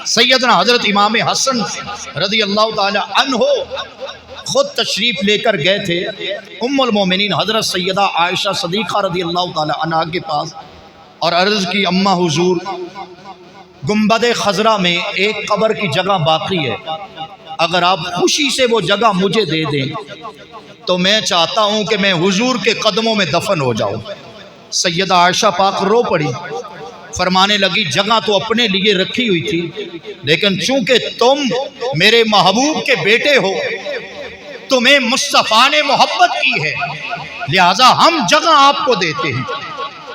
سیدنا حضرت امام حسن رضی اللہ تعالی عنہ خود تشریف لے کر گئے تھے ام المومنین حضرت سیدہ عائشہ صدیقہ رضی اللہ تعالی عنہا کے پاس، اور عرض کی اماں حضور گنبد خضرا میں ایک قبر کی جگہ باقی ہے، اگر آپ خوشی سے وہ جگہ مجھے دے دیں تو میں چاہتا ہوں کہ میں حضور کے قدموں میں دفن ہو جاؤں۔ سیدہ عائشہ پاک رو پڑی، فرمانے لگی جگہ تو اپنے لیے رکھی ہوئی تھی، لیکن چونکہ تم میرے محبوب کے بیٹے ہو، تمہیں مصطفیٰ نے محبت کی ہے، لہٰذا ہم جگہ آپ کو دیتے ہیں۔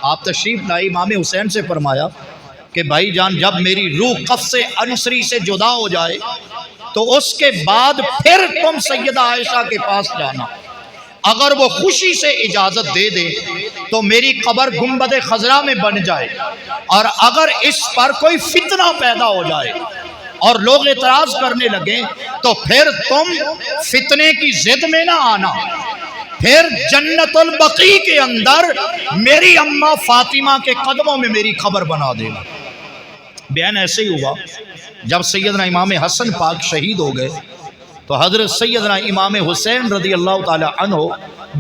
آپ تشریف لائے، امام حسین سے فرمایا کہ بھائی جان جب میری روح قفص انصری سے جدا ہو جائے تو اس کے بعد پھر تم سیدہ عائشہ کے پاس جانا، اگر وہ خوشی سے اجازت دے دے تو میری قبر گنبد خضرا میں بن جائے، اور اگر اس پر کوئی فتنہ پیدا ہو جائے اور لوگ اعتراض کرنے لگیں تو پھر تم فتنے کی زد میں نہ آنا، پھر جنت البقیع کے اندر میری اماں فاطمہ کے قدموں میں میری قبر بنا دینا۔ بیان ایسے ہی ہوا، جب سیدنا امام حسن پاک شہید ہو گئے تو حضرت سیدنا امام حسین رضی اللہ تعالی عنہ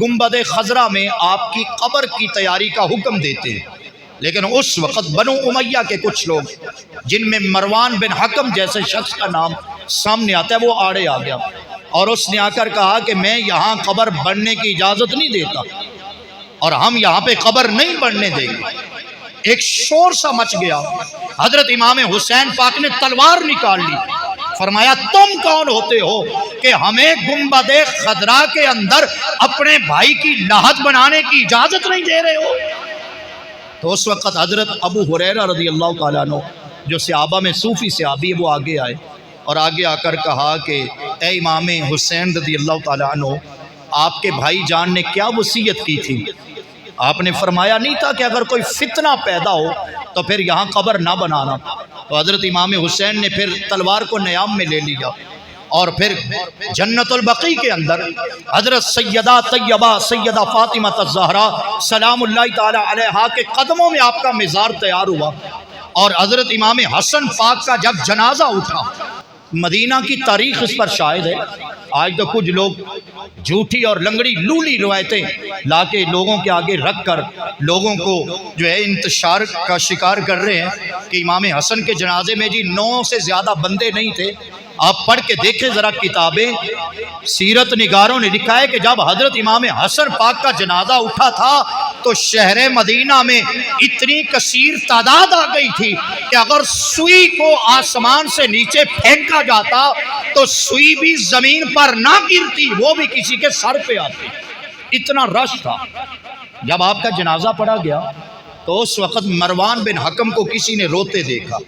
گنبد خضرا میں آپ کی قبر کی تیاری کا حکم دیتے ہیں، لیکن اس وقت بنو امیہ کے کچھ لوگ جن میں مروان بن حکم جیسے شخص کا نام سامنے آتا ہے وہ آڑے آ گیا، اور اس نے آ کر کہا کہ میں یہاں قبر بننے کی اجازت نہیں دیتا اور ہم یہاں پہ قبر نہیں بننے دیں گے۔ ایک شور سا مچ گیا، حضرت امام حسین پاک نے تلوار نکال لی، فرمایا تم کون ہوتے ہو کہ ہمیں گنبد خضرا کے اندر اپنے بھائی کی لاحد بنانے کی اجازت نہیں دے رہے ہو؟ تو اس وقت حضرت ابو ہریرہ رضی اللہ تعالیٰ عنہ جو صحابہ میں صوفی صحابی ہے وہ آگے آئے اور آگے آ کر کہا کہ اے امام حسین رضی اللہ تعالیٰ عنہ، آپ کے بھائی جان نے کیا وصیت کی تھی؟ آپ نے فرمایا نہیں تھا کہ اگر کوئی فتنہ پیدا ہو تو پھر یہاں قبر نہ بنانا؟ تو حضرت امام حسین نے پھر تلوار کو نیام میں لے لیا اور پھر جنت البقیع کے اندر حضرت سیدہ طیبہ سیدہ فاطمہ الزہرا سلام اللہ تعالی علیہا کے قدموں میں آپ کا مزار تیار ہوا، اور حضرت امام حسن پاک کا جب جنازہ اٹھا، مدینہ کی تاریخ اس پر شاہد ہے۔ آج تو کچھ لوگ جھوٹی اور لنگڑی لولی روایتیں لا کے لوگوں کے آگے رکھ کر لوگوں کو جو ہے انتشار کا شکار کر رہے ہیں کہ امام حسن کے جنازے میں 9 سے زیادہ بندے نہیں تھے۔ آپ پڑھ کے دیکھیں ذرا کتابیں، سیرت نگاروں نے لکھا ہے کہ جب حضرت امام حسن پاک کا جنازہ اٹھا تھا تو شہر مدینہ میں اتنی کثیر تعداد آ گئی تھی کہ اگر سوئی کو آسمان سے نیچے پھینکا جاتا تو سوئی بھی زمین پر نہ گرتی، وہ بھی کسی کے سر پہ آتی، اتنا رش تھا۔ جب آپ کا جنازہ پڑھا گیا تو اس وقت مروان بن حکم کو کسی نے روتے دیکھا،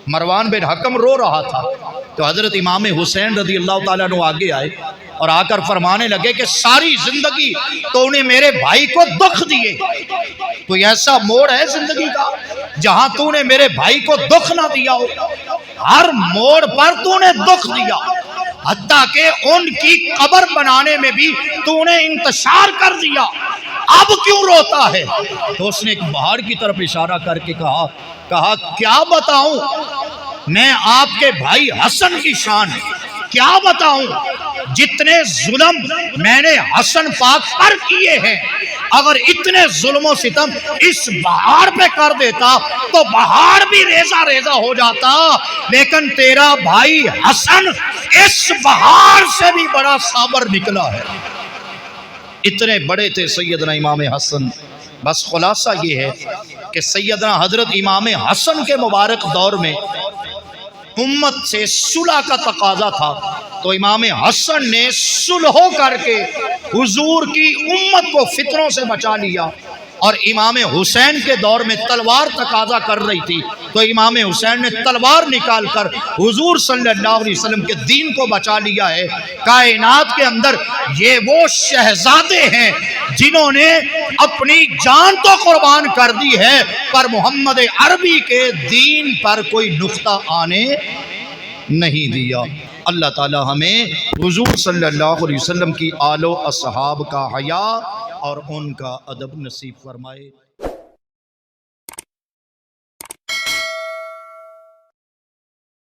مروان بن حکم رو رہا تھا، تو حضرت امام حسین رضی اللہ تعالیٰ عنہ آگے آئے اور آ کر فرمانے لگے کہ ساری زندگی تو انہیں میرے بھائی کو دکھ دیے، تو ایسا موڑ ہے زندگی کا جہاں تو نے میرے بھائی کو دکھ نہ دیا ہو، ہر موڑ پر تو نے دکھ دیا، حتیٰ کہ ان کی قبر بنانے میں بھی تو نے انتشار کر دیا، اب کیوں روتا ہے؟ تو اس نے ایک پہاڑ کی طرف اشارہ کر کے کہا کیا بتاؤں میں آپ کے بھائی حسن کی شان، کیا بتاؤں جتنے ظلم میں نے حسن پاک پر کیے ہیں، اگر اتنے ظلم و ستم اس پہاڑ پہ کر دیتا تو پہاڑ بھی ریزہ ریزہ ہو جاتا، لیکن تیرا بھائی حسن اس پہاڑ سے بھی بڑا صابر نکلا ہے۔ اتنے بڑے تھے سیدنا امام حسن۔ بس خلاصہ یہ ہے کہ سیدنا حضرت امام حسن کے مبارک دور میں امت سے صلح کا تقاضا تھا، تو امام حسن نے صلح کر کے حضور کی امت کو فتنوں سے بچا لیا، اور امام حسین کے دور میں تلوار تقاضا کر رہی تھی تو امام حسین نے تلوار نکال کر حضور صلی اللہ علیہ وسلم کے دین کو بچا لیا ہے۔ کائنات کے اندر یہ وہ شہزادے ہیں جنہوں نے اپنی جان تو قربان کر دی ہے پر محمد عربی کے دین پر کوئی نقطہ آنے نہیں دیا۔ اللہ تعالی ہمیں حضور صلی اللہ علیہ وسلم کی آل و اصحاب کا حیا اور ان کا ادب نصیب فرمائے۔